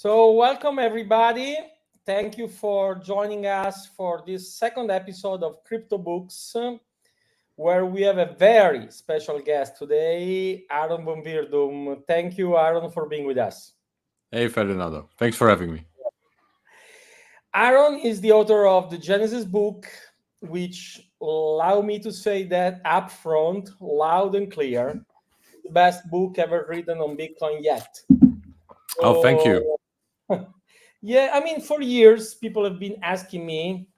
So, welcome everybody. Thank you for joining us for this second episode of CryptoBooks, where we have a very special guest today, Aaron von Wirdum. Thank you, Aaron, for being with us. Hey, Ferdinando. Thanks for having me. Aaron is the author of the Genesis book, which allow me to say that upfront, loud and clear, the best book ever written on Bitcoin yet. Oh, thank you. Yeah, I mean, for years, people have been asking me,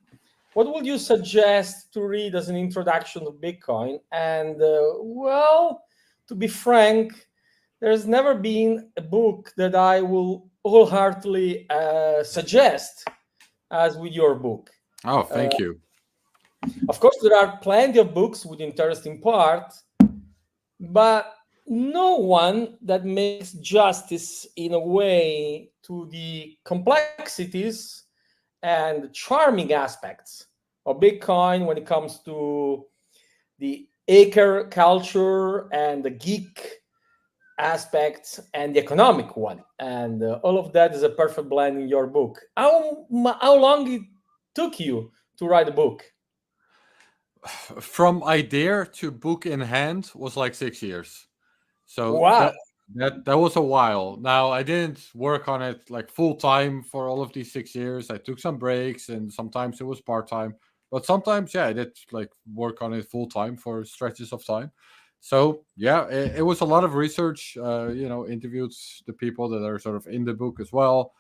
what would you suggest to read as an introduction to Bitcoin? And well, to be frank, there's never been a book that I will wholeheartedly suggest as with your book. Oh, thank you. Of course, there are plenty of books with interesting parts, but no one that makes justice in a way to the complexities and charming aspects of Bitcoin when it comes to the hacker culture and the geek aspects and the economic one. And all of that is a perfect blend in your book. How long it took you to write a book? From idea to book in hand was like 6 years. So Wow. that was a while. Now I didn't work on it like full time for all of these 6 years. I took some breaks and sometimes it was part time. But sometimes, yeah, I did like work on it full time for stretches of time. So yeah, it was a lot of research. Interviewed the people that are sort of in the book as well.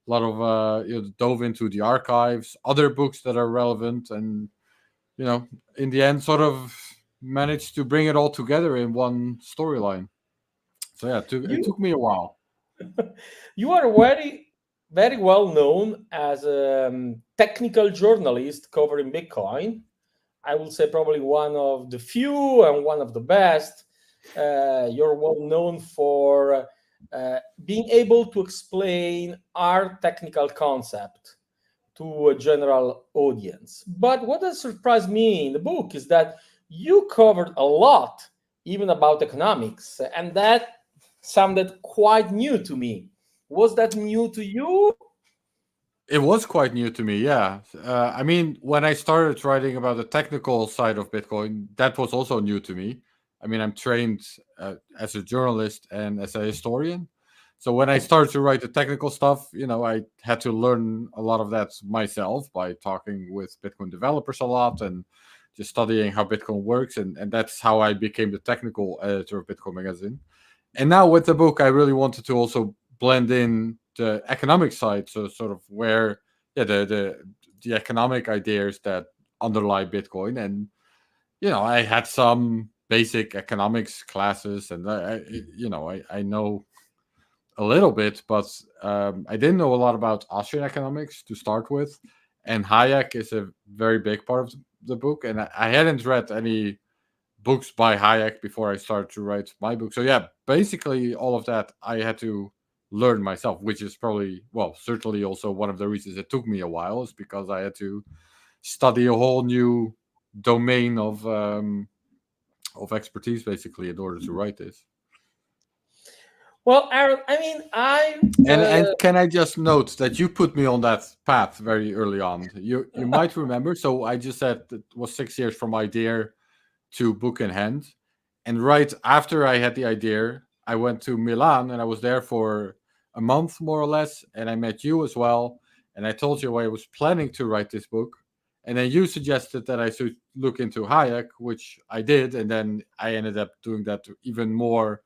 A lot of dove into the archives, other books that are relevant, and in the end, sort of managed to bring it all together in one storyline. So yeah, it You took me a while. you are very well known as a technical journalist covering Bitcoin. I will say probably one of the few and one of the best. You're well known for being able to explain our technical concept to a general audience. But what has surprised me in the book is that you covered a lot, even about economics, and that sounded quite new to me. Was that new to you? It was quite new to me, yeah. I mean, when I started writing about the technical side of Bitcoin, that was also new to me. I mean, I'm trained as a journalist and as a historian. So when I started to write the technical stuff, I had to learn a lot of that myself by talking with Bitcoin developers a lot and just studying how Bitcoin works. And that's how I became the technical editor of Bitcoin Magazine. And now with the book, I really wanted to also blend in the economic side, so sort of where the economic ideas that underlie Bitcoin. And I had some basic economics classes, and I know a little bit, but I didn't know a lot about Austrian economics to start with. And Hayek is a very big part of the book, and I hadn't read any books by Hayek before I started to write my book. So yeah, basically all of that I had to learn myself, which is probably, well, certainly also one of the reasons it took me a while, is because I had to study a whole new domain of expertise basically in order to write this. Well, Aaron, I mean, And can I just note that you put me on that path very early on. You might remember. So I just said it was 6 years from idea to book in hand. And right after I had the idea, I went to Milan and I was there for a month more or less. And I met you as well. And I told you I was planning to write this book. And then you suggested that I should look into Hayek, which I did. And then I ended up doing that even more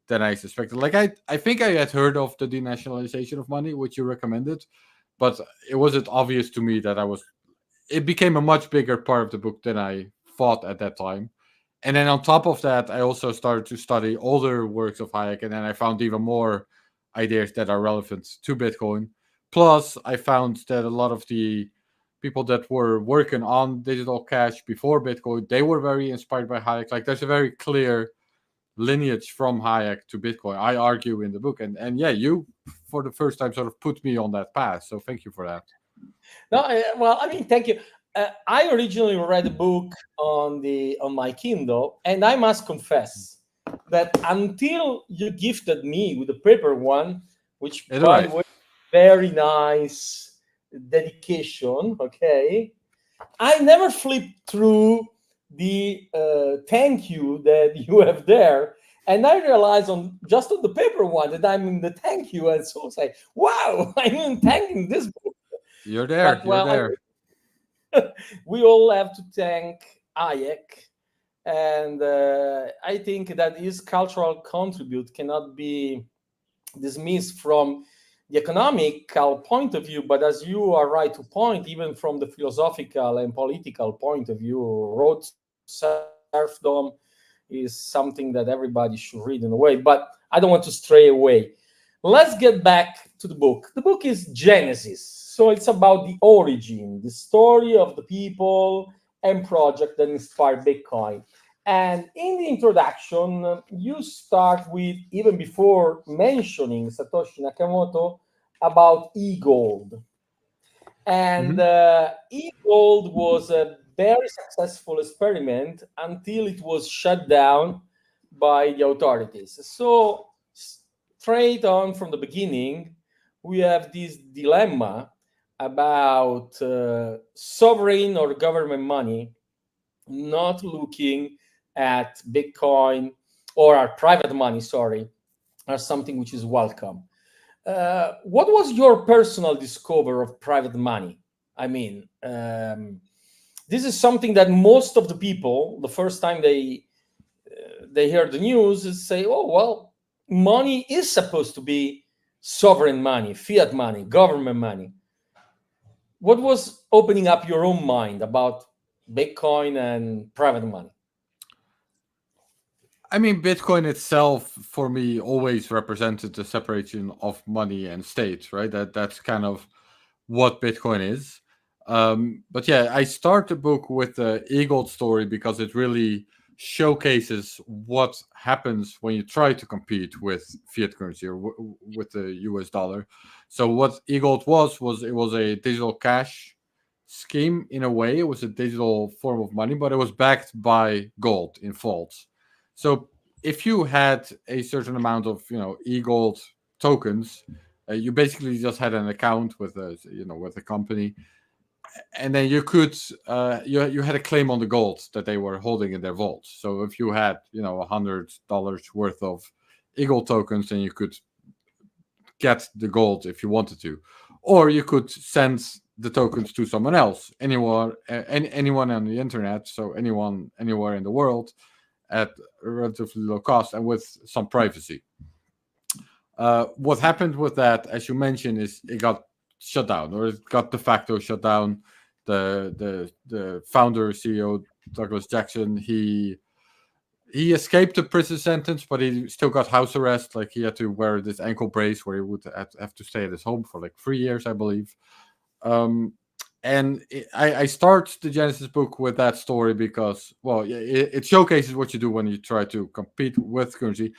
than I suspected. Like I think I had heard of the denationalization of money, which you recommended, but it wasn't obvious to me that it became a much bigger part of the book than I thought at that time. And then on top of that, I also started to study older works of Hayek, and then I found even more ideas that are relevant to Bitcoin. Plus, I found that a lot of the people that were working on digital cash before Bitcoin, they were very inspired by Hayek. Like there's a very clear lineage from Hayek to Bitcoin, I argue in the book. And yeah, you for the first time sort of put me on that path. So thank you for that. No, well, I mean, thank you. I originally read a book on my Kindle, and I must confess that until you gifted me with the paper one, which It's by the right. way, very nice dedication. Okay, I never flipped through the thank you that you have there, and I realized on just on the paper one that I'm in the thank you, and so say, "Wow, I'm in thanking this book." You're there. But You're well, there. we all have to thank Hayek, and I think that his cultural contribute cannot be dismissed from the economical point of view, but as you are right to point, even from the philosophical and political point of view, road serfdom is something that everybody should read in a way. But I don't want to stray away. Let's get back to the book. The book is Genesis. So it's about the origin, the story of the people and project that inspired Bitcoin. And in the introduction, you start with, even before mentioning Satoshi Nakamoto, about e-gold. And Mhm. e-gold was a very successful experiment until it was shut down by the authorities. So straight on from the beginning, we have this dilemma about sovereign or government money not looking at Bitcoin or our private money, sorry, as something which is welcome. What was your personal discover of private money? I mean, this is something that most of the people, the first time they hear the news, is say, "Oh well, money is supposed to be sovereign money, fiat money, government money." What was opening up your own mind about Bitcoin and private money? I mean, Bitcoin itself, for me, always represented the separation of money and state, right? That's kind of what Bitcoin is. But yeah, I start the book with the Eagle story because it really showcases what happens when you try to compete with fiat currency or with the US dollar. So what Eagle was it was a digital cash scheme in a way. It was a digital form of money, but it was backed by gold in vaults. So if you had a certain amount of e-gold tokens, you basically just had an account with a with a company, and then you could you had a claim on the gold that they were holding in their vault. So if you had $100 worth of e-gold tokens, then you could get the gold if you wanted to, or you could send the tokens to someone else, anyone on the internet, so anyone anywhere in the world at a relatively low cost and with some privacy. What happened with that, as you mentioned, is it got shut down, or it got de facto shut down. The founder CEO Douglas Jackson, he escaped the prison sentence, but he still got house arrest. Like he had to wear this ankle brace where he would have to stay at his home for like 3 years, I believe. Um, and I start the Genesis book with that story because, well, it showcases what you do when you try to compete with currency,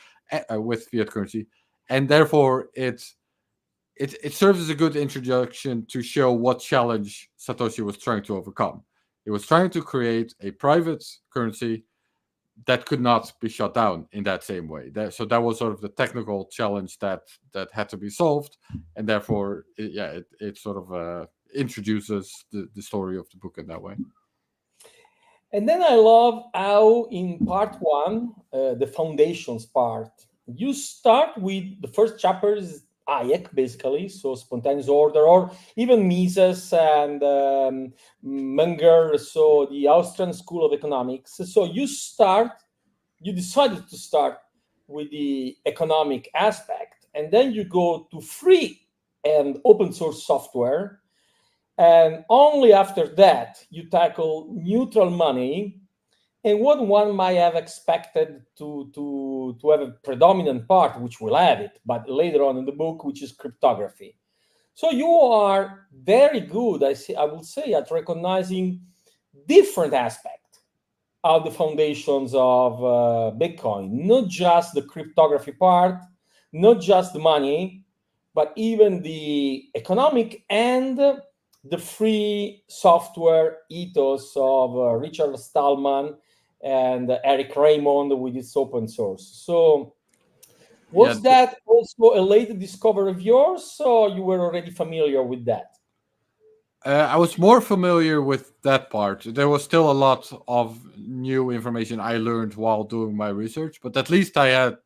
with fiat currency, and therefore it serves as a good introduction to show what challenge Satoshi was trying to overcome. He was trying to create a private currency that could not be shut down in that same way. So that was sort of the technical challenge that had to be solved, and therefore, it sort of introduces the story of the book in that way. And then I love how in part one, the foundations part, you start with the first chapter is Hayek, basically, so spontaneous order, or even Mises and Menger, so the Austrian School of Economics. So you decided to start with the economic aspect, and then you go to free and open source software, and only after that you tackle neutral money and what one might have expected to have a predominant part, which will have it, but later on in the book, which is cryptography. So you are very good, I would say, at recognizing different aspects of the foundations of Bitcoin, not just the cryptography part, not just the money, but even the economic and the free software ethos of Richard Stallman and Eric Raymond with its open source. So yeah. Was that also a late discovery of yours, or you were already familiar with that? I was more familiar with that part. There was still a lot of new information I learned while doing my research, but at least I had,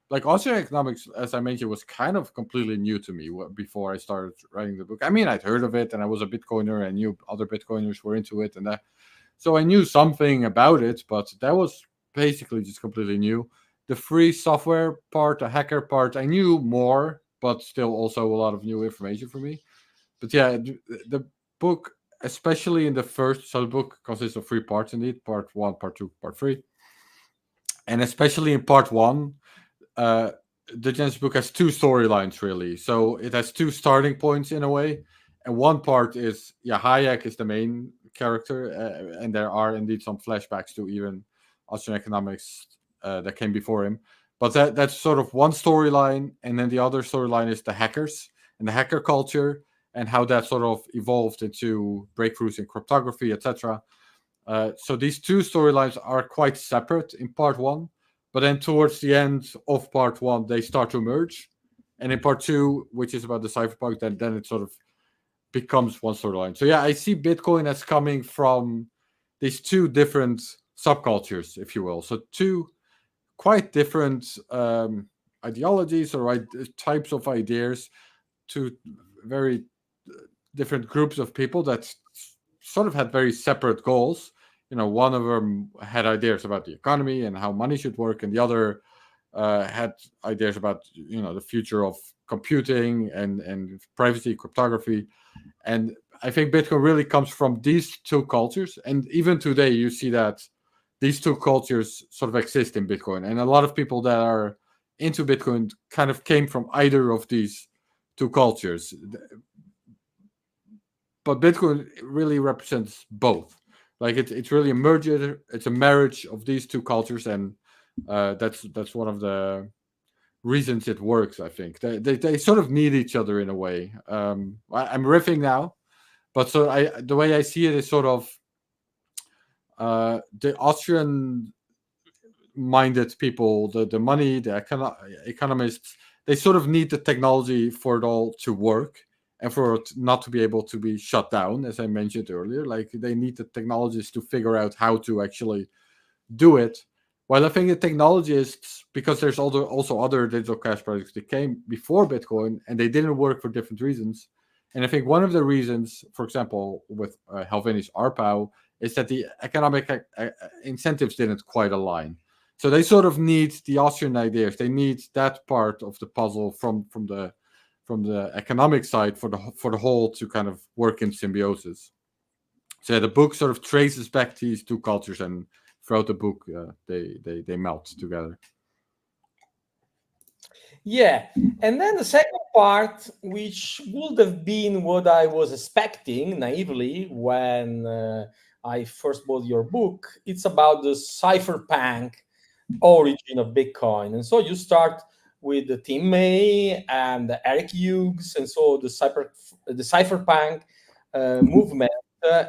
like, Austrian economics, as I mentioned, was kind of completely new to me before I started writing the book. I mean, I'd heard of it, and I was a Bitcoiner, and knew other Bitcoiners were into it, and that, so I knew something about it, but that was basically just completely new. The free software part, the hacker part, I knew more, but still also a lot of new information for me. But yeah, the book, especially in the first, so the book consists of three parts indeed: part one, part two, part three, and especially in part one, uh, the Genesis book has two storylines really. So it has two starting points in a way, and one part is, yeah, Hayek is the main character, and there are indeed some flashbacks to even Austrian economics that came before him. But that's sort of one storyline, and then the other storyline is the hackers and the hacker culture and how that sort of evolved into breakthroughs in cryptography, etc. So these two storylines are quite separate in part one, but then towards the end of part one, they start to merge. And in part two, which is about the cypherpunk, then it sort of becomes one storyline. So yeah, I see Bitcoin as coming from these two different subcultures, if you will. So two quite different ideologies or types of ideas, two very different groups of people that sort of had very separate goals. You know, one of them had ideas about the economy and how money should work, and the other had ideas about, you know, the future of computing and privacy, cryptography. And I think Bitcoin really comes from these two cultures. And even today, you see that these two cultures sort of exist in Bitcoin. And a lot of people that are into Bitcoin kind of came from either of these two cultures. But Bitcoin really represents both. Like it's really a merger. It's a marriage of these two cultures, and that's one of the reasons it works. I think they sort of need each other in a way. I'm riffing now, but so the way I see it is sort of the Austrian minded people, the money, the economists, they sort of need the technology for it all to work and for it not to be able to be shut down, as I mentioned earlier. Like they need the technologists to figure out how to actually do it. While I think the technologists, because there's also other digital cash projects that came before Bitcoin and they didn't work for different reasons. And I think one of the reasons, for example, with Helvini's RPOW, is that the economic incentives didn't quite align. So they sort of need the Austrian ideas. They need that part of the puzzle from the economic side for the whole to kind of work in symbiosis. So yeah, the book sort of traces back these two cultures, and throughout the book, they melt together. Yeah. And then the second part, which would have been what I was expecting naively when I first bought your book, it's about the cypherpunk origin of Bitcoin. And so you start with the Tim May and Eric Hughes, and so the cypherpunk movement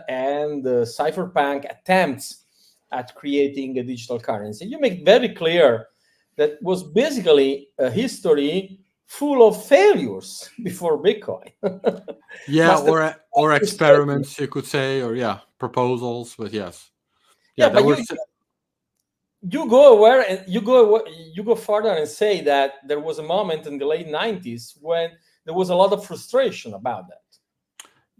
and the cypherpunk attempts at creating a digital currency. You make very clear that was basically a history full of failures before Bitcoin. Yeah, Must have or been frustrating. experiments, you could say, or yeah, proposals. But yes, yeah, Yeah, there but were. you go aware and you go further and say that there was a moment in the late 90s when there was a lot of frustration about that.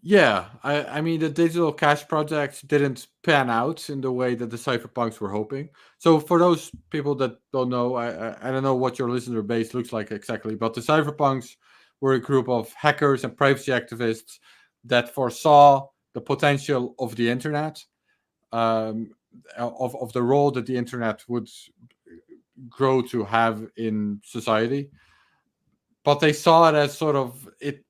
Yeah, I mean the digital cash projects didn't pan out in the way that the cypherpunks were hoping. So for those people that don't know, I don't know what your listener base looks like exactly, but the cypherpunks were a group of hackers and privacy activists that foresaw the potential of the internet, um, of the role that the internet would grow to have in society. But they saw it as sort of it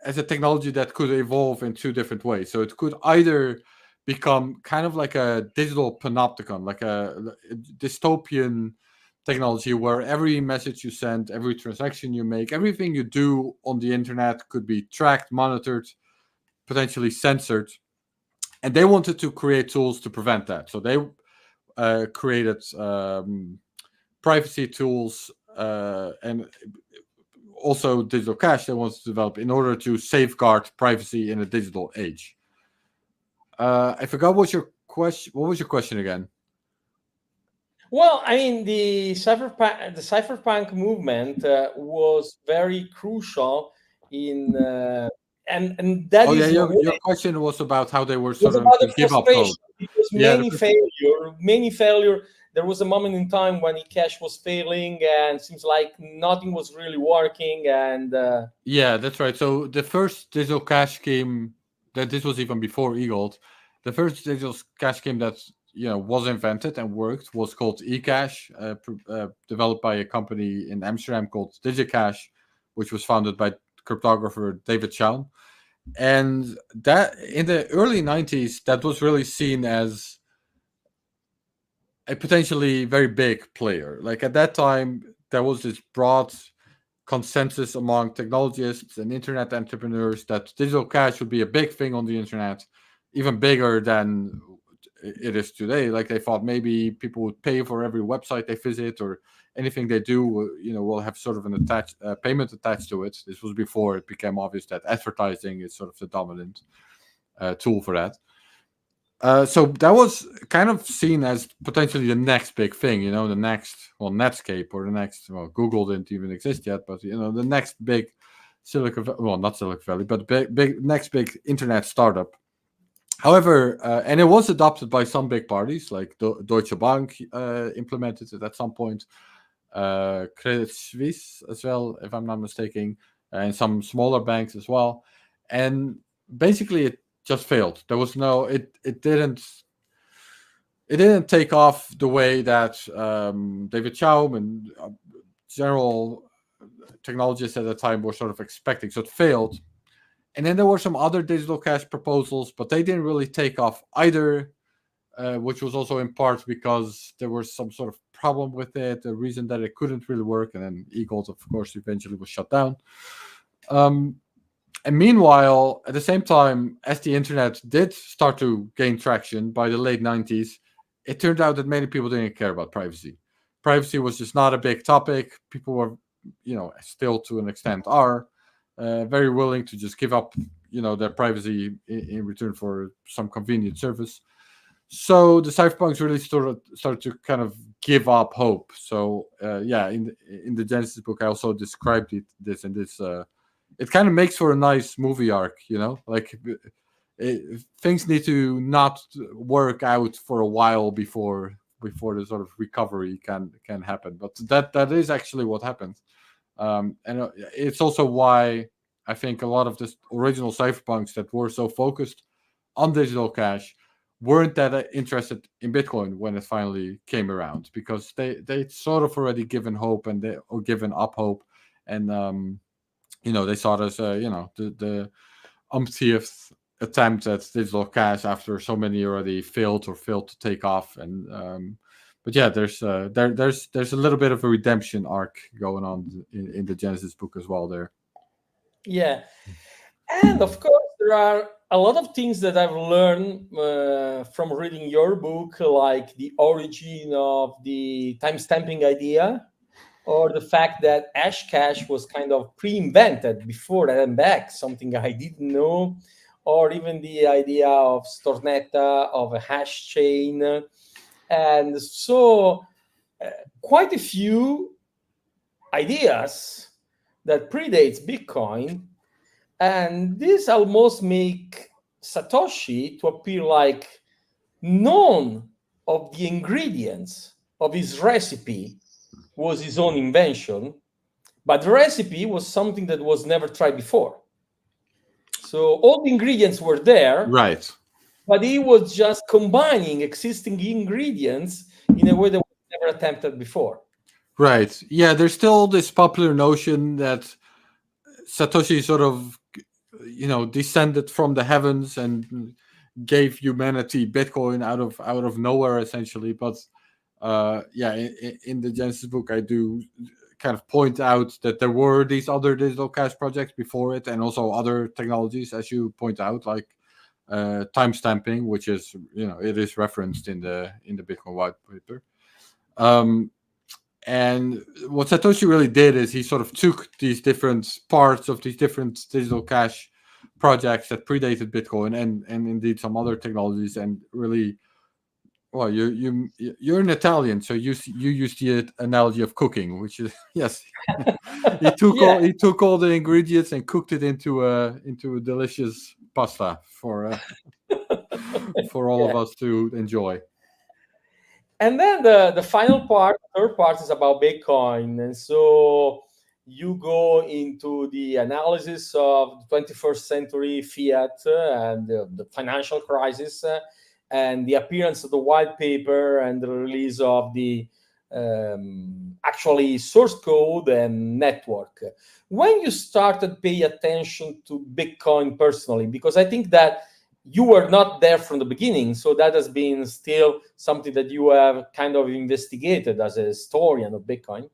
as a technology that could evolve in two different ways. So it could either become kind of like a digital panopticon, like a dystopian technology where every message you send, every transaction you make, everything you do on the internet could be tracked, monitored, potentially censored. And they wanted to create tools to prevent that. So they created privacy tools and also digital cash they wanted to develop in order to safeguard privacy in a digital age. I forgot what your question. What was your question again? Well, I mean, the cypherpunk movement was very crucial in, and that Oh yeah, is in a your way question was about how they were was starting about to the give up hope. frustration because Yeah, many failure. There was a moment in time when eCash was failing, and seems like nothing was really working. And yeah, that's right. So the first digital cash scheme that this was even before eGold, the first digital cash scheme that was invented and worked was called eCash, developed by a company in Amsterdam called DigiCash, which was founded by cryptographer David Chown. And that in the early 90s, that was really seen as a potentially very big player. Like at that time, there was this broad consensus among technologists and internet entrepreneurs that digital cash would be a big thing on the internet, even bigger than it is today. Like they thought maybe people would pay for every website they visit or anything they do, will have sort of an attached payment attached to it. This was before it became obvious that advertising is sort of the dominant tool for that. So that was kind of seen as potentially the next big thing, the next, well, Netscape or the next, well, Google didn't even exist yet, but the next big well, not Silicon Valley, but big next big internet startup. However, and it was adopted by some big parties, like Deutsche Bank implemented it at some point, Credit Suisse as well, if I'm not mistaken, and some smaller banks as well. And basically, it just failed. There was no, it didn't take off the way that David Chow and general technologists at the time were sort of expecting. So it failed. And then there were some other digital cash proposals, but they didn't really take off either, which was also in part because there was some sort of problem with it, a reason that it couldn't really work. And then eGold, of course, eventually was shut down. And meanwhile, at the same time, as the internet did start to gain traction by the late 90s, it turned out that many people didn't care about privacy. Privacy was just not a big topic. People were, still to an extent are very willing to just give up, their privacy in return for some convenient service. So the cypherpunks really started to kind of give up hope. So in the Genesis book, I also described this in this. It kind of makes for a nice movie arc, like things need to not work out for a while before the sort of recovery can happen. But that is actually what happens, and it's also why I think a lot of the original cypherpunks that were so focused on digital cash weren't that interested in Bitcoin when it finally came around, because they sort of already given hope and or given up hope, and they saw it as the umpteenth attempt at digital cash after so many already failed to take off. And but yeah, there's a little bit of a redemption arc going on in the Genesis book as well there. yeah, and of course there are a lot of things that I've learned from reading your book, like the origin of the timestamping idea, or the fact that Hashcash was kind of pre-invented before that and back, something I didn't know, or even the idea of Stornetta, of a hash chain. And so quite a few ideas that predates Bitcoin, and this almost make Satoshi to appear like none of the ingredients of his recipe was his own invention, but the recipe was something that was never tried before. So all the ingredients were there, Right. but he was just combining existing ingredients in a way that was never attempted before. Right. Yeah, there's still this popular notion that Satoshi sort of, descended from the heavens and gave humanity Bitcoin out of nowhere, essentially. But in the Genesis book, I do kind of point out that there were these other digital cash projects before it, and also other technologies, as you point out, like timestamping, which is it is referenced in the Bitcoin white paper. And what Satoshi really did is he sort of took these different parts of these different digital cash projects that predated Bitcoin and indeed some other technologies, and really, well, you're an Italian, so you use the analogy of cooking, which is yes, Yeah, he took all the ingredients and cooked it into a delicious pasta for all yeah. of us to enjoy. And then the final part, third part, is about Bitcoin. And so you go into the analysis of the 21st century fiat and the financial crisis and the appearance of the white paper and the release of the actually source code and network. When you started pay attention to Bitcoin personally, because I think that you were not there from the beginning, so that has been still something that you have kind of investigated as a historian of Bitcoin.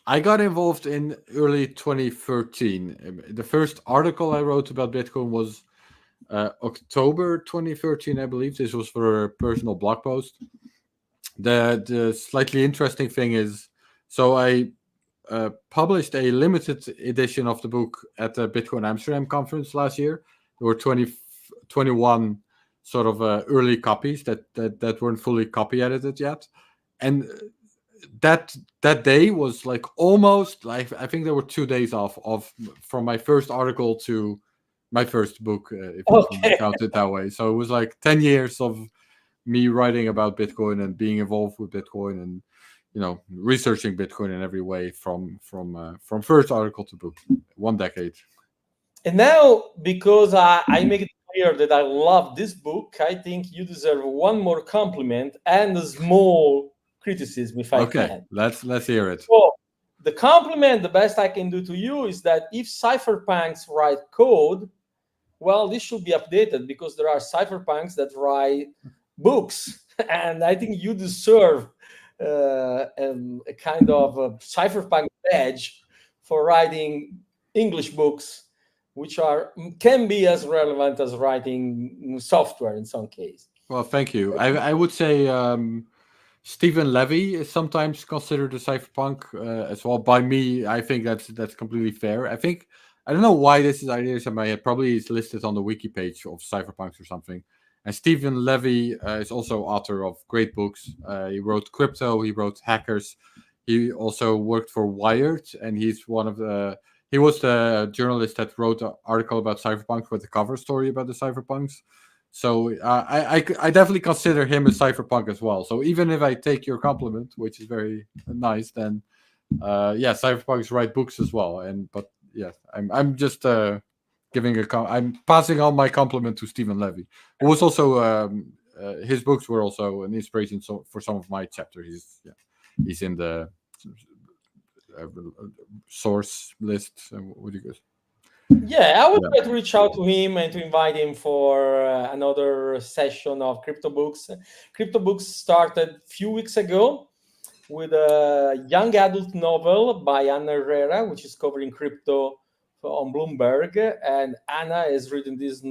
I got involved in early 2013. The first article I wrote about Bitcoin was October 2013, I believe. This was for a personal blog post. The slightly interesting thing is, so I published a limited edition of the book at the Bitcoin Amsterdam conference last year. There were 21 sort of early copies that weren't fully copy edited yet, and that day was like almost like, I think there were 2 days off of from my first article to my first book, if you can Okay. count it that way. So it was like 10 years of me writing about Bitcoin and being involved with Bitcoin, and researching Bitcoin in every way from first article to book. 1 decade. And now, because I make it clear that I love this book, I think you deserve one more compliment and a small criticism, if I Okay, can. let's hear it. So, the compliment, the best I can do to you is that if cypherpunks write code, well, this should be updated because there are cypherpunks that write books, and I think you deserve a kind of a cypherpunk badge for writing English books, which are can be as relevant as writing software in some case. Well, thank you. I would say Stephen Levy is sometimes considered a cypherpunk as well. By me, I think that's completely fair. I don't know why this is ideas in my head. Probably it's listed on the wiki page of cypherpunks or something. And Stephen Levy is also author of great books. He wrote Crypto. He wrote Hackers. He also worked for Wired, and he was the journalist that wrote an article about cypherpunks with the cover story about the cypherpunks. So I definitely consider him a cypherpunk as well. So even if I take your compliment, which is very nice, then yeah, cypherpunks write books as well. But yeah, I'm just I'm passing on my compliment to Stephen Levy, who was also his books were also an inspiration for some of my chapters. He's in the uh, source list. What do you guys? Yeah, I would Yeah. try to reach out to him and to invite him for another session of CryptoBooks. CryptoBooks started a few weeks ago with a young adult novel by Anna Herrera, which is covering crypto on Bloomberg. And Anna has written this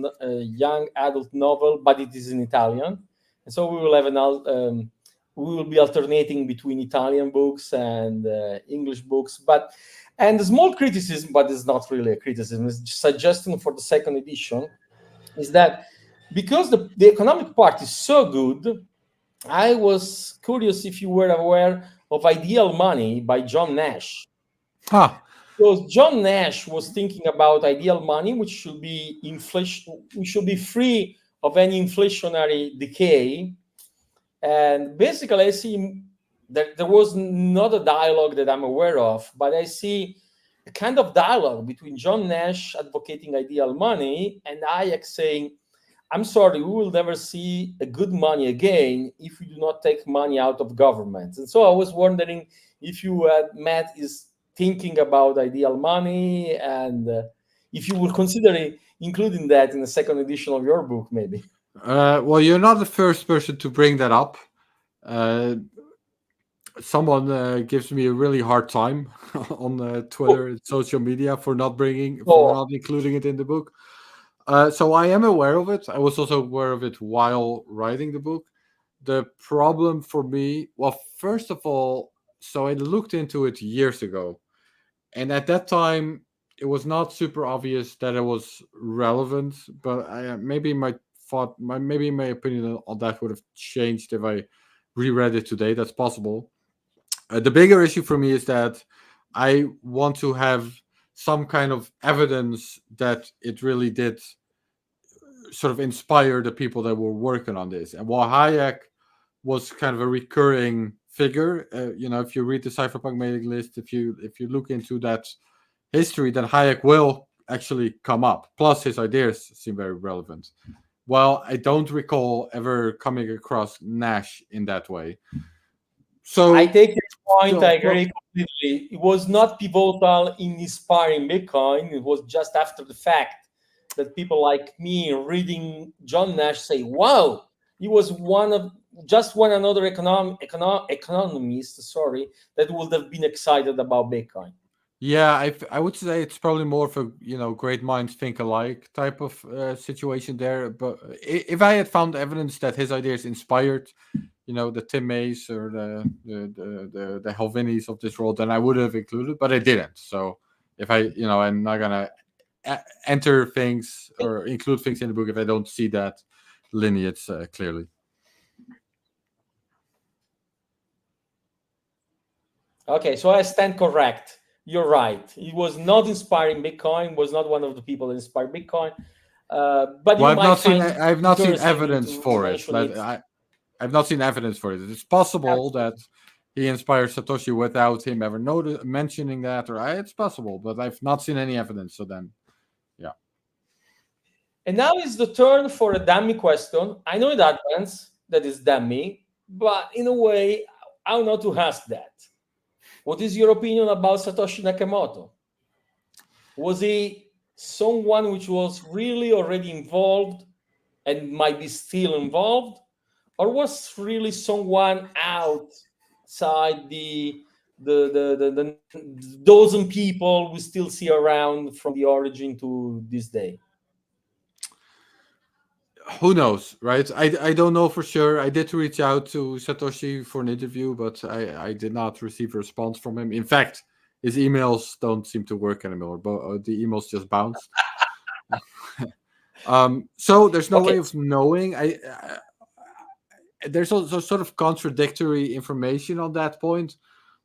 young adult novel, but it is in Italian. And so we will have we will be alternating between Italian books and English books. And a small criticism, but it's not really a criticism, it's just suggesting for the second edition, is that because the economic part is so good, I was curious if you were aware of Ideal Money by John Nash. Huh. Because John Nash was thinking about ideal money, which should be inflation, we should be free of any inflationary decay. And basically, I see that there was not a dialogue that I'm aware of, but I see a kind of dialogue between John Nash advocating ideal money and Hayek saying, I'm sorry, we will never see a good money again if we do not take money out of government. And so I was wondering if you had met is thinking about ideal money and if you would consider including that in the second edition of your book, maybe. Well, you're not the first person to bring that up. Uh, Someone gives me a really hard time on Twitter and social media for Oh, not including it in the book. So I am aware of it. I was also aware of it while writing the book. The problem for me, well, first of all, So I looked into it years ago, and at that time it was not super obvious that it was relevant. But maybe maybe my opinion on that would have changed if I reread it today. That's possible. The bigger issue for me is that I want to have some kind of evidence that it really did sort of inspire the people that were working on this. And while Hayek was kind of a recurring figure, if you read the cypherpunk mailing list, if you look into that history, then Hayek will actually come up. Plus, his ideas seem very relevant. Well, I don't recall ever coming across Nash in that way. So I take your point. I well, agree completely. It was not pivotal in inspiring Bitcoin. It was just after the fact that people like me reading John Nash say, "Wow, he was one another economist, sorry, that would have been excited about Bitcoin." yeah, I would say it's probably more of a great minds think alike type of situation there. But if I had found evidence that his ideas inspired, the Tim Mays or the Helvinis of this world, then I would have included, but I didn't. So if I'm not gonna enter things or include things in the book if I don't see that lineage clearly. Okay, so I stand correct. You're right. He was not inspiring Bitcoin. Was not one of the people that inspired Bitcoin. But Well, you I've might not seen find I've not seen interesting evidence to for it. mention it. I've not seen evidence for it. It's possible that Absolutely. he inspired Satoshi without him ever mentioning that, or it's possible, but I've not seen any evidence. So then, yeah. And now is the turn for a dummy question. I know in advance that is dummy, but in a way, I don't know to ask that. What is your opinion about Satoshi Nakamoto? Was he someone which was really already involved and might be still involved, or was really someone outside the dozen people we still see around from the origin to this day? Who knows, right? I don't know for sure. I did reach out to Satoshi for an interview, but I did not receive a response from him. In fact, his emails don't seem to work anymore, but the emails just bounced. So there's no Okay, way of knowing. There's also sort of contradictory information on that point.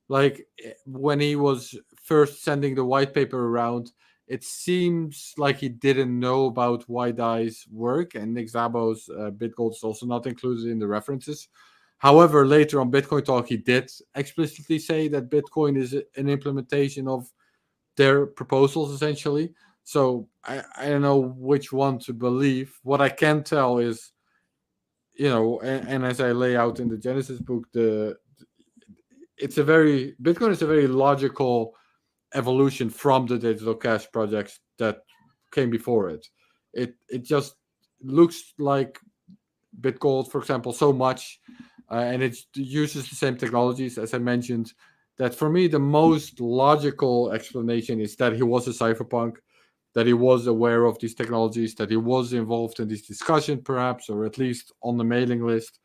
Like when he was first sending the white paper around, it seems like he didn't know about Waidai's work, and Nick Szabo's BitGold is also not included in the references. However, later on Bitcoin Talk, he did explicitly say that Bitcoin is an implementation of their proposals, essentially. So I don't know which one to believe. What I can tell is, and as I lay out in the Genesis book, Bitcoin is a very logical evolution from the digital cash projects that came before it. It just looks like BitGold, for example, so much, and it uses the same technologies as I mentioned. That for me, the most logical explanation is that he was a cypherpunk, that he was aware of these technologies, that he was involved in this discussion, perhaps, or at least on the mailing list,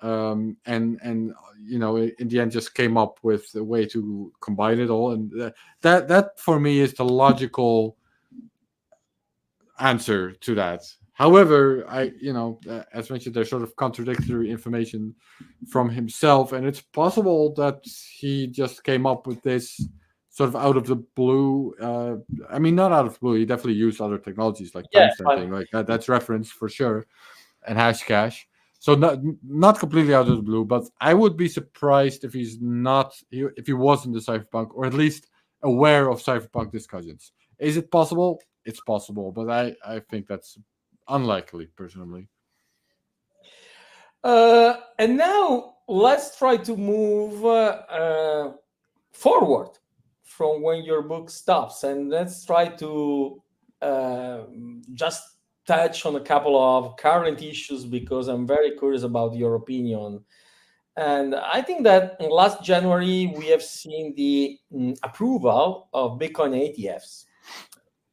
and in the end just came up with a way to combine it all, and that for me is the logical answer to that. However, as mentioned, there's sort of contradictory information from himself, and it's possible that he just came up with this sort of out of the blue. I mean, not out of the blue. He definitely used other technologies like yeah, but timestamping, like that's referenced for sure, and Hashcash. So not completely out of the blue, but I would be surprised if if he wasn't a cypherpunk, or at least aware of cypherpunk discussions. Is it possible? It's possible, but I think that's unlikely, personally. and now let's try to move forward from when your book stops, and let's try to just touch on a couple of current issues because I'm very curious about your opinion. And I think that in last January we have seen the approval of Bitcoin ETFs.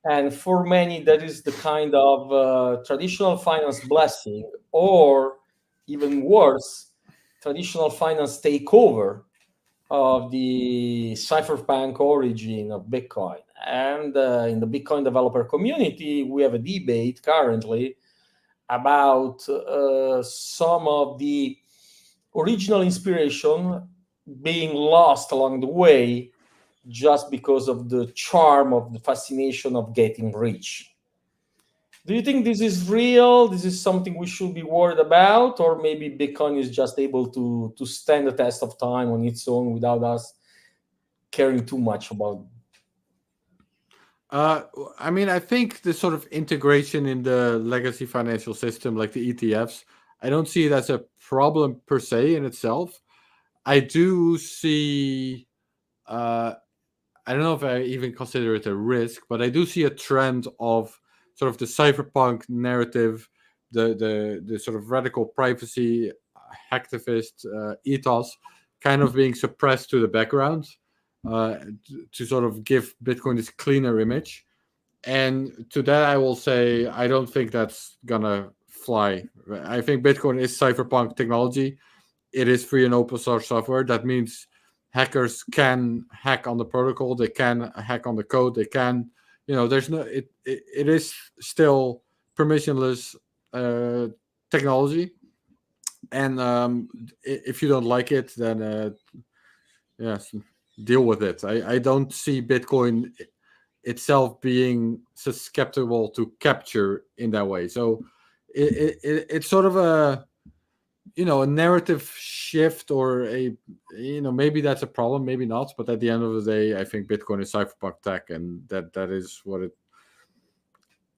And for many, that is the kind of traditional finance blessing, or even worse, traditional finance takeover of the cypherpunk origin of Bitcoin. And in the Bitcoin developer community, we have a debate currently about some of the original inspiration being lost along the way just because of the charm of the fascination of getting rich. Do you think this is real? This is something we should be worried about, or maybe Bitcoin is just able to stand the test of time on its own without us caring too much about? Uh, I mean, I think the sort of integration in the legacy financial system, like the ETFs, I don't see it as a problem per se in itself. I do see, uh, I don't know if I even consider it a risk, but I do see a trend of sort of the cypherpunk narrative, the sort of radical privacy hacktivist ethos, kind of being suppressed to the background to sort of give Bitcoin this cleaner image. And to that, I will say I don't think that's gonna fly. I think Bitcoin is cypherpunk technology. It is free and open source software. That means hackers can hack on the protocol. They can hack on the code. They can, there's no. It is still permissionless technology. And if you don't like it, then yes, deal with it. I don't see Bitcoin itself being susceptible to capture in that way. So it's sort of a narrative shift, or maybe that's a problem, maybe not. But at the end of the day, I think Bitcoin is cypherpunk tech, and that is what it.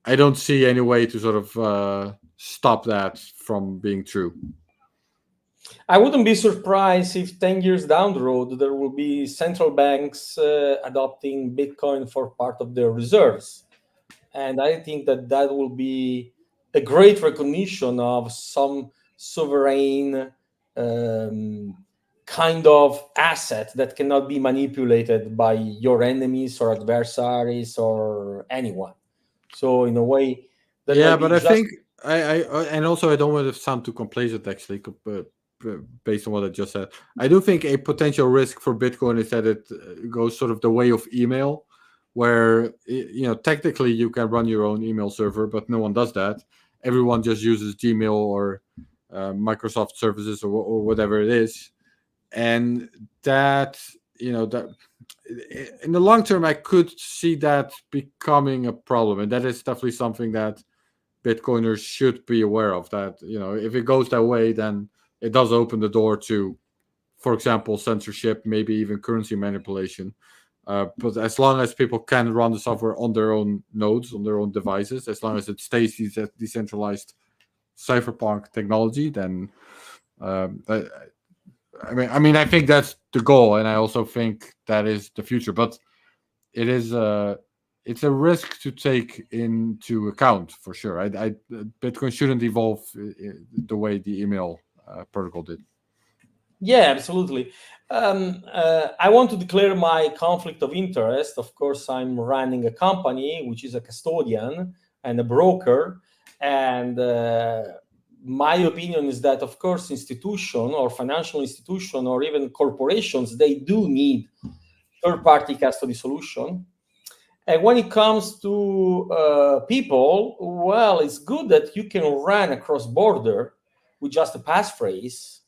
I don't see any way to sort of stop that from being true. I wouldn't be surprised if 10 years down the road there will be central banks adopting Bitcoin for part of their reserves. And I think that that will be a great recognition of some sovereign kind of asset that cannot be manipulated by your enemies or adversaries or anyone. So in a way, that Yeah, might but be I just. think and also I don't want to sound too complacent actually, based on what I just said. I do think a potential risk for Bitcoin is that it goes sort of the way of email, where technically you can run your own email server, but no one does that. Everyone just uses Gmail or Microsoft services or whatever it is, and that that in the long term I could see that becoming a problem, and that is definitely something that Bitcoiners should be aware of. That if it goes that way, then it does open the door to, for example, censorship, maybe even currency manipulation. But as long as people can run the software on their own nodes, on their own devices, as long as it stays decentralized cypherpunk technology, then I think that's the goal, and I also think that is the future. But it is it's a risk to take into account for sure. Bitcoin shouldn't evolve the way the email protocol did. Yeah, absolutely. I want to declare my conflict of interest. Of course, I'm running a company which is a custodian and a broker, and my opinion is that, of course, institution or financial institution or even corporations, they do need third-party custody solution. And when it comes to people, well, it's good that you can run across border with just a passphrase,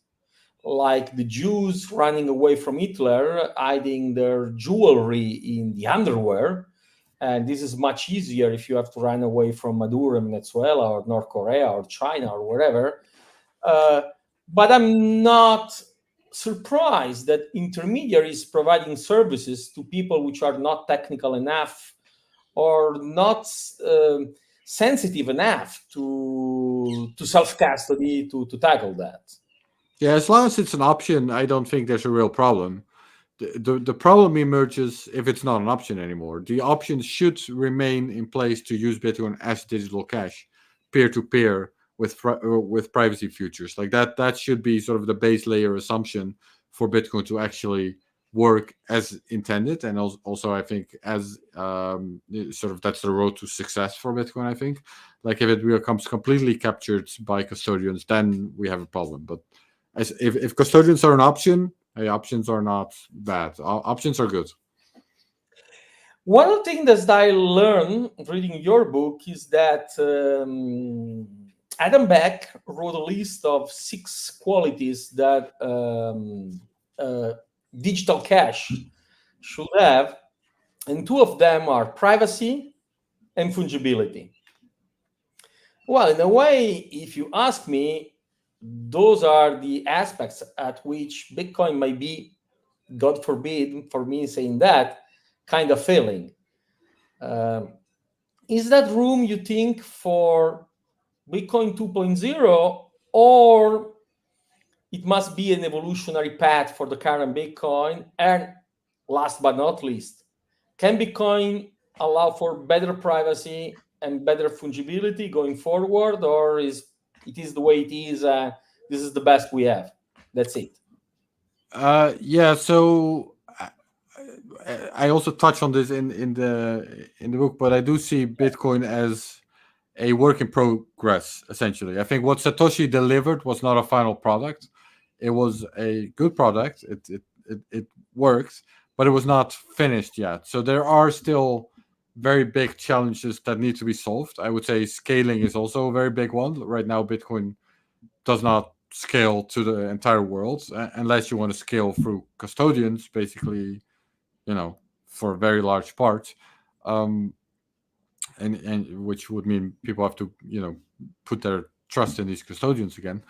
like the Jews running away from Hitler, hiding their jewelry in the underwear. And this is much easier if you have to run away from Maduro in Venezuela or North Korea or China or wherever. But I'm not surprised that intermediaries providing services to people which are not technical enough or not sensitive enough to self custody to tackle that. Yeah, as long as it's an option, I don't think there's a real problem. The problem emerges if it's not an option anymore. The option should remain in place to use Bitcoin as digital cash, peer to peer, with privacy features like that. That should be sort of the base layer assumption for Bitcoin to actually work as intended, and also I think as sort of that's the road to success for Bitcoin. I think, like if it becomes completely captured by custodians, then we have a problem. But if custodians are an option, Hey, options are not bad. Options are good. One of the things that I learned reading your book is that Adam Beck wrote a list of 6 qualities that uh, digital cash should have, and 2 of them are privacy and fungibility. Well, in a way, if you ask me, those are the aspects at which Bitcoin might be, God forbid, for me saying that, kind of failing. Um, is that room, you think, for Bitcoin 2.0, or it must be an evolutionary path for the current Bitcoin? And last but not least, can Bitcoin allow for better privacy and better fungibility going forward, or is it is the way it is? This is the best we have. That's it. Yeah. So I also touch on this in the book, but I do see Bitcoin as a work in progress. Essentially, I think what Satoshi delivered was not a final product. It was a good product. It works, but it was not finished yet. So there are still very big challenges that need to be solved. I would say scaling is also a very big one. Right now, Bitcoin does not scale to the entire world unless you want to scale through custodians, basically, for very large parts. Um, and which would mean people have to put their trust in these custodians again.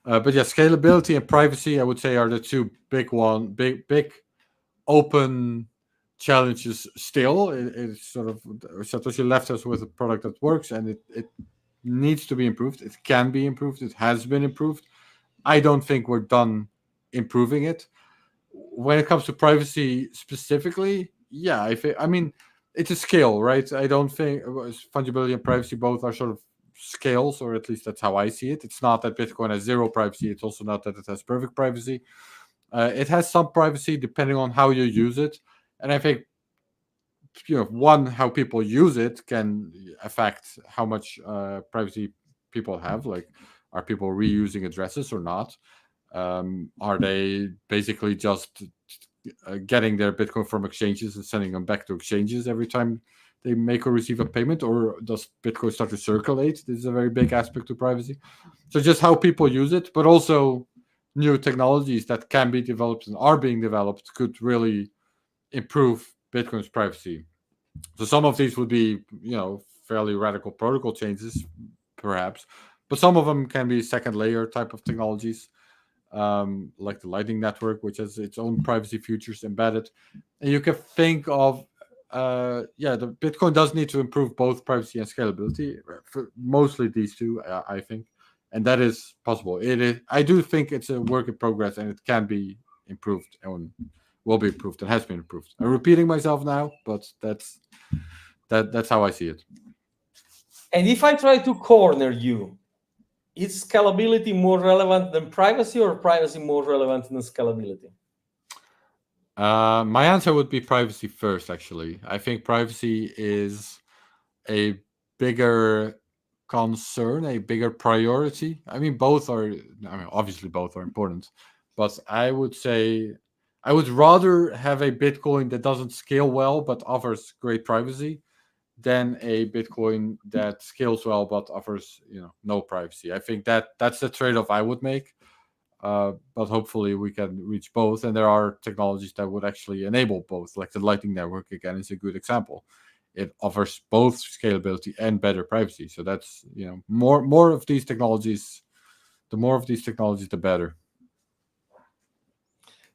But yeah, scalability and privacy, I would say, are the two big open challenges. Still, it's sort of Satoshi left us with a product that works, and it needs to be improved. It can be improved. It has been improved. I don't think we're done improving it. When it comes to privacy specifically, yeah, I mean, it's a scale, right? I don't think fungibility and privacy both are sort of scales, or at least that's how I see it. It's not that Bitcoin has zero privacy. It's also not that it has perfect privacy. It has some privacy depending on how you use it, and I think one, how people use it can affect how much privacy people have. Like, are people reusing addresses or not? Are they basically just getting their Bitcoin from exchanges and sending them back to exchanges every time they make or receive a payment, or does Bitcoin start to circulate? This is a very big aspect to privacy. So just how people use it, but also new technologies that can be developed and are being developed could really improve Bitcoin's privacy. So some of these would be, fairly radical protocol changes, perhaps, but some of them can be second layer type of technologies, like the Lightning Network, which has its own privacy features embedded. And you can think of, the Bitcoin does need to improve both privacy and scalability, for mostly these two, I think, and that is possible. It is. I do think it's a work in progress, and it can be improved and will be improved and has been improved. I'm repeating myself now, but that's how I see it. And if I try to corner you, is scalability more relevant than privacy, or privacy more relevant than scalability? My answer would be privacy first. Actually, I think privacy is a bigger concern, a bigger priority. I mean, both are. I mean, obviously, both are important, but I would say I would rather have a Bitcoin that doesn't scale well but offers great privacy than a Bitcoin that scales well but offers no privacy. I think that's the trade-off I would make. But hopefully we can reach both, and there are technologies that would actually enable both. Like the Lightning Network, again, is a good example. It offers both scalability and better privacy. So that's more of these technologies. The more of these technologies, the better.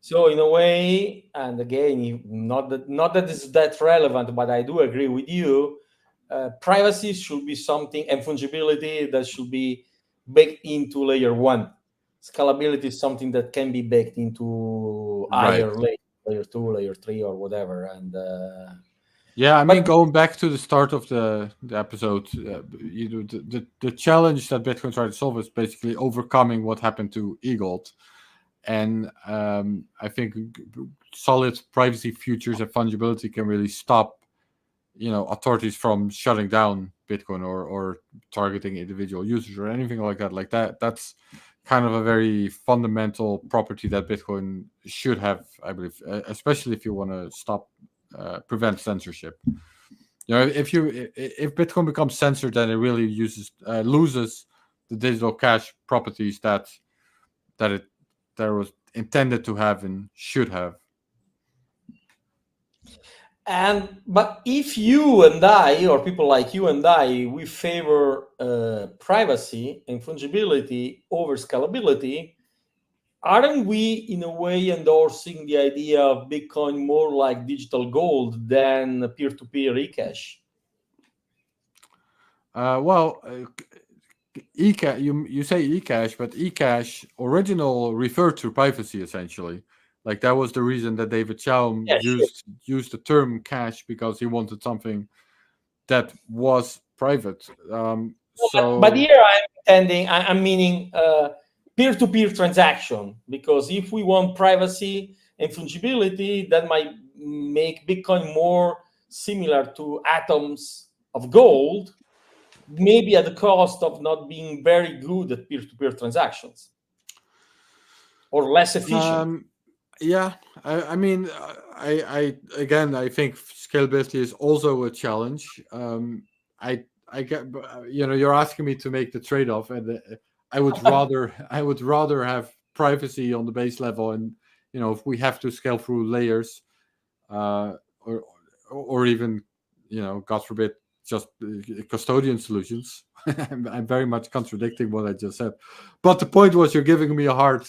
So in a way, and again, not that it's that relevant, but I do agree with you. Privacy should be something, and fungibility, that should be baked into layer one. Scalability is something that can be baked into Right. higher layer two, layer three, or whatever. And Yeah, I mean, but going back to the start of the episode, the challenge that Bitcoin tried to solve is basically overcoming what happened to eGold. And I think solid privacy features and fungibility can really stop authorities from shutting down Bitcoin or targeting individual users or anything like that. That's kind of a very fundamental property that Bitcoin should have, I believe, especially if you want to stop prevent censorship. You know, if Bitcoin becomes censored, then it really loses the digital cash properties that it was intended to have and should have. But if you and I, or people like you and I, we favor privacy and fungibility over scalability, aren't we in a way endorsing the idea of Bitcoin more like digital gold than peer-to-peer eCash? eCash, you say eCash, but eCash original referred to privacy essentially. Like that was the reason that David Chaum Yeah, sure. used the term cash, because he wanted something that was private. But here I'm meaning peer-to-peer transaction, because if we want privacy and fungibility, that might make Bitcoin more similar to atoms of gold, maybe at the cost of not being very good at peer-to-peer transactions or less efficient. Yeah, I mean, I think scalability is also a challenge. I get, you're asking me to make the trade-off, and I would rather have privacy on the base level, and if we have to scale through layers, or even, God forbid, just custodian solutions. I'm very much contradicting what I just said, but the point was, you're giving me a hard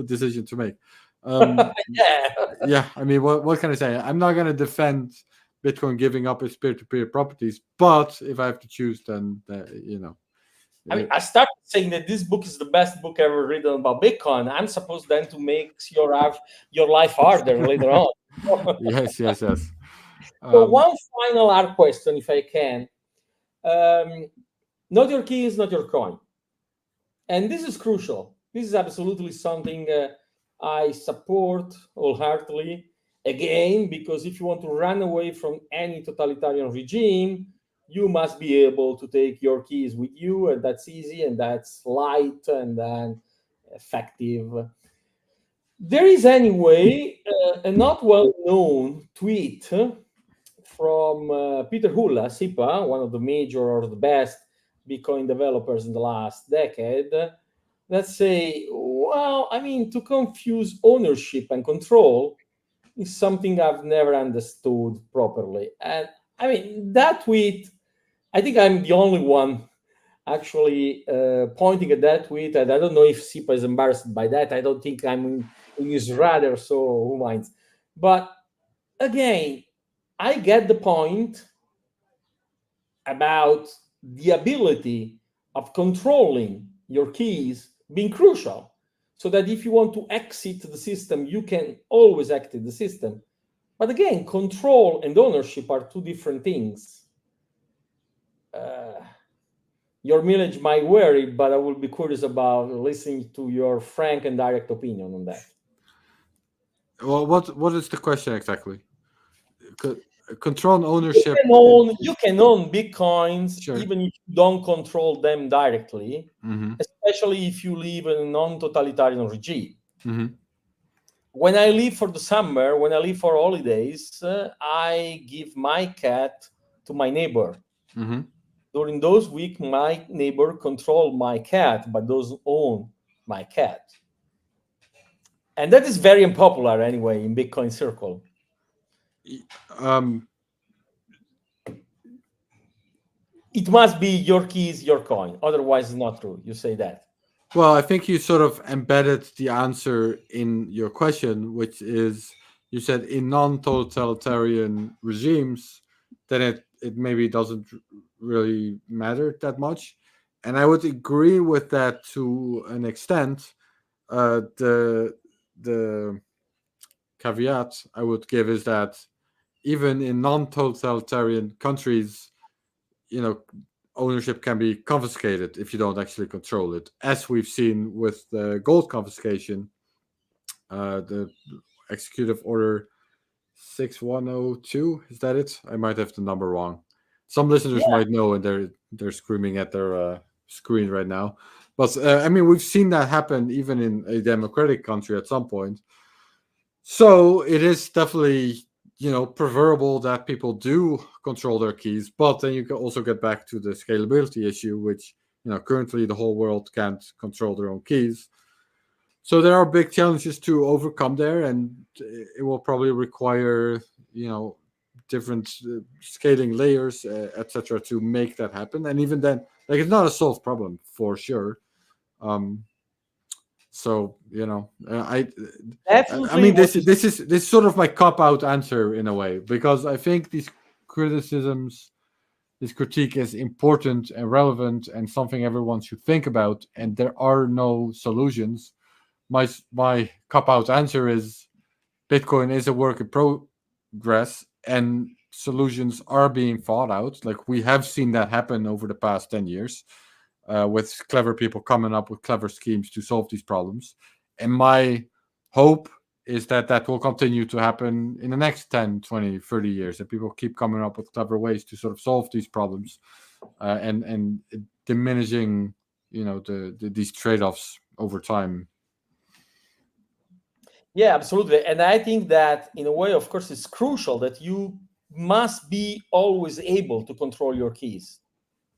decision to make. Yeah. Yeah, I mean, what can I say? I'm not going to defend Bitcoin giving up its peer-to-peer properties, but if I have to choose, then I mean, I started saying that this book is the best book ever written about Bitcoin. I'm supposed then to make your life harder later on. yes. So one final hard question, if I can. Not your keys, not your coin. And this is crucial. This is absolutely something I support wholeheartedly. Again, because if you want to run away from any totalitarian regime, you must be able to take your keys with you, and that's easy, and that's light, and then effective. There is, anyway, a not well-known tweet from Peter Hulla, SIPA, one of the major or the best Bitcoin developers in the last decade, that say, well, I mean, to confuse ownership and control is something I've never understood properly. And I mean, that tweet, I think I'm the only one actually pointing at that tweet. And I don't know if SIPA is embarrassed by that. I don't think I'm in his radar, so who minds? But again, I get the point about the ability of controlling your keys being crucial, so that if you want to exit the system, you can always exit the system. But again, control and ownership are two different things. Your mileage might vary, but I will be curious about listening to your frank and direct opinion on that. Well, what is the question exactly? Control and ownership. You can own Bitcoins, Sure. even if you don't control them directly, Mm-hmm. especially if you live in a non-totalitarian regime. Mm-hmm. When I leave for the summer, when I leave for holidays, I give my cat to my neighbor. Mm-hmm. During those weeks, my neighbor control my cat, but doesn't own my cat. And that is very unpopular anyway in Bitcoin circle. It must be your keys, your coin. Otherwise, it's not true. You say that. Well, I think you sort of embedded the answer in your question, which is, you said in non-totalitarian regimes, then it maybe doesn't really matter that much. And I would agree with that to an extent. The caveat I would give is that even in non-totalitarian countries, ownership can be confiscated if you don't actually control it, as we've seen with the gold confiscation, the executive order 6102. Is that it? I might have the number wrong. Some listeners might know, and they're screaming at their screen right now. But I mean, we've seen that happen even in a democratic country at some point. So it is definitely, preferable that people do control their keys. But then you can also get back to the scalability issue, which, currently the whole world can't control their own keys. So there are big challenges to overcome there, and it will probably require, different scaling layers, etc., to make that happen. And even then, like, it's not a solved problem for sure. Um, so I Definitely mean, what this you is sort of my cop out answer in a way, because I think these criticisms, this critique is important and relevant and something everyone should think about. And there are no solutions. My cop out answer is Bitcoin is a work in progress, and solutions are being thought out. Like, we have seen that happen over the past 10 years, with clever people coming up with clever schemes to solve these problems. And my hope is that that will continue to happen in the next 10, 20, 30 years, that people keep coming up with clever ways to sort of solve these problems, and diminishing, these trade-offs over time. Yeah, absolutely. And I think that in a way, of course, it's crucial that you must be always able to control your keys.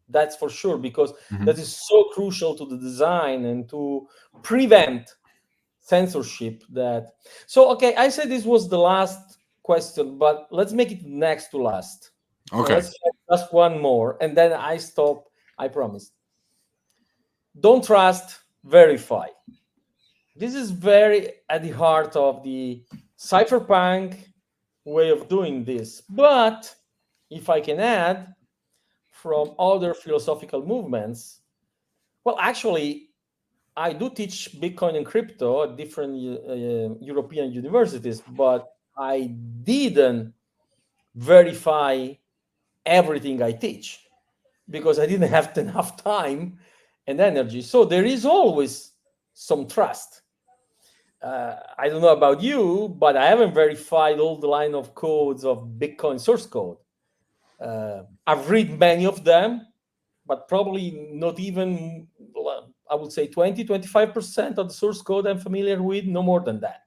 That's for sure, because that Mhm. is so crucial to the design and to prevent censorship. That so okay, I said this was the last question, but let's make it next to last. So Okay. let's ask one more, and then I stop. I promise. Don't trust, verify. This is very at the heart of the cypherpunk way of doing this. But if I can add, from other philosophical movements, well, actually, I do teach Bitcoin and crypto at different European universities, but I didn't verify everything I teach because I didn't have enough time and energy. So there is always some trust. I don't know about you, but I haven't verified all the line of codes of Bitcoin source code. I've read many of them, but probably not even, I would say 20-25% of the source code I'm familiar with, no more than that.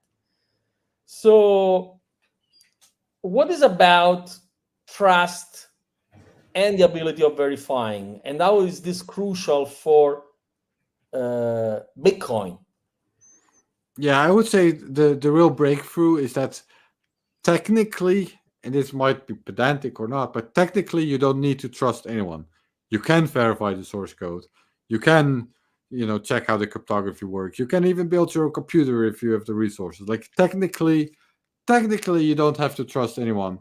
So what is about trust and the ability of verifying, and how is this crucial for Bitcoin? Yeah, I would say the real breakthrough is that technically, and this might be pedantic or not, but technically you don't need to trust anyone. You can verify the source code. You can, check how the cryptography works. You can even build your own computer if you have the resources. Like, technically you don't have to trust anyone.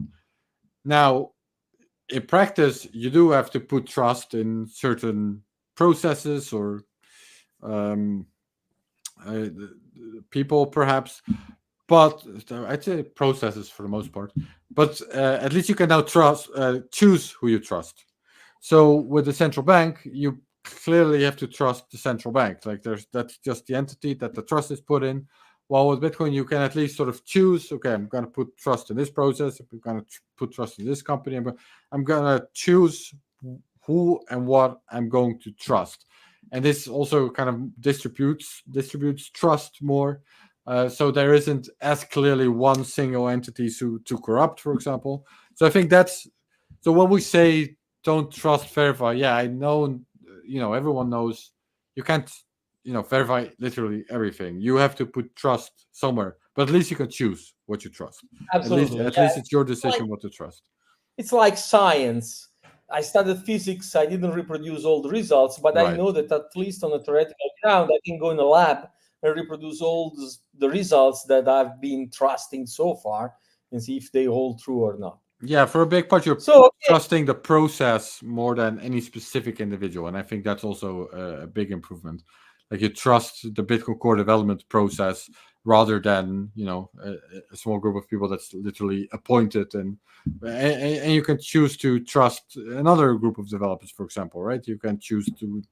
Now, in practice, you do have to put trust in certain processes or, um, uh, people, perhaps. But I'd say processes for the most part. But at least you can now choose who you trust. So with the central bank, you clearly have to trust the central bank. Like, that's just the entity that the trust is put in. While with Bitcoin, you can at least sort of choose. Okay, I'm going to put trust in this process. I'm going to put trust in this company. I'm going to choose who and what I'm going to trust. And this also kind of distributes trust more. So there isn't as clearly one single entity to corrupt, for example. So I think that's so when we say don't trust, verify. Yeah, I know. Everyone knows you can't, verify literally everything. You have to put trust somewhere, but at least you can choose what you trust. At least, Absolutely, at yeah. least it's your Like decision what to trust. it's like science. I studied physics. I didn't reproduce all the results, but I Right. know that at least on a theoretical ground, I can go in a lab and reproduce all the results that I've been trusting so far and see if they hold true or not. Yeah, for a big part, you're So, okay, trusting the process more than any specific individual, and I think that's also a big improvement. Like, you trust the Bitcoin core development process rather than a small group of people that's literally appointed, and you can choose to trust another group of developers, for example, right? You can choose to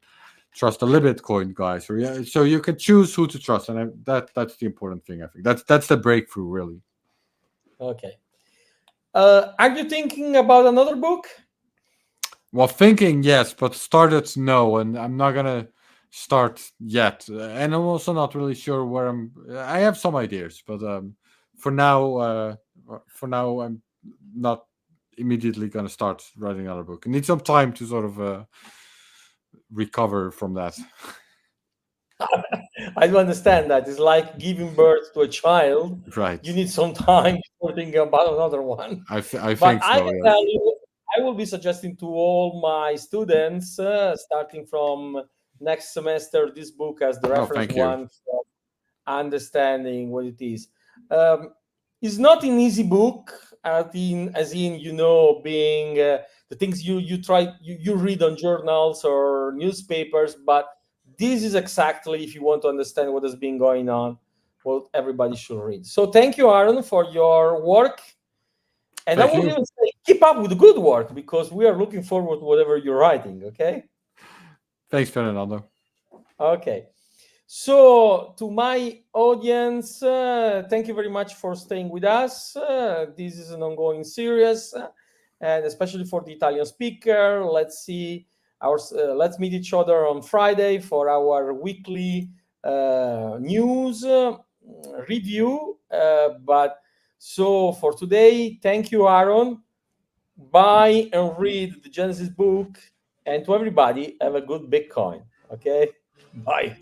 trust the Libitcoin guys, or yeah, so you can choose who to trust, and that's the important thing. I think that's the breakthrough, really. okay. Are you thinking about another book? Well, thinking, yes, but started, no, and I'm not gonna. start yet, and I'm also not really sure where I have some ideas, but for now, I'm not immediately going to start writing another book. I need some time to sort of recover from that. I do understand that. It's like giving birth to a child. Right. You need some time before thinking about another one. I But think I so. can Yes. tell you, I will be suggesting to all my students, starting from next semester, this book as the Oh, reference thank you. one for understanding what it is. Um, it's not an easy book, as in being the things you try you read on journals or newspapers, but this is exactly, if you want to understand what has been going on, what everybody should read. So thank you, Aaron, for your work, and I Thank would you. even say keep up with the good work, because we are looking forward to whatever you're writing. Okay. Thanks, Fernando. Okay. So, to my audience, thank you very much for staying with us. This is an ongoing series, and especially for the Italian speaker. Let's meet each other on Friday for our weekly news review. But so for today, thank you, Aaron. Buy and read the Genesis book, and to everybody, have a good Bitcoin. Okay, bye.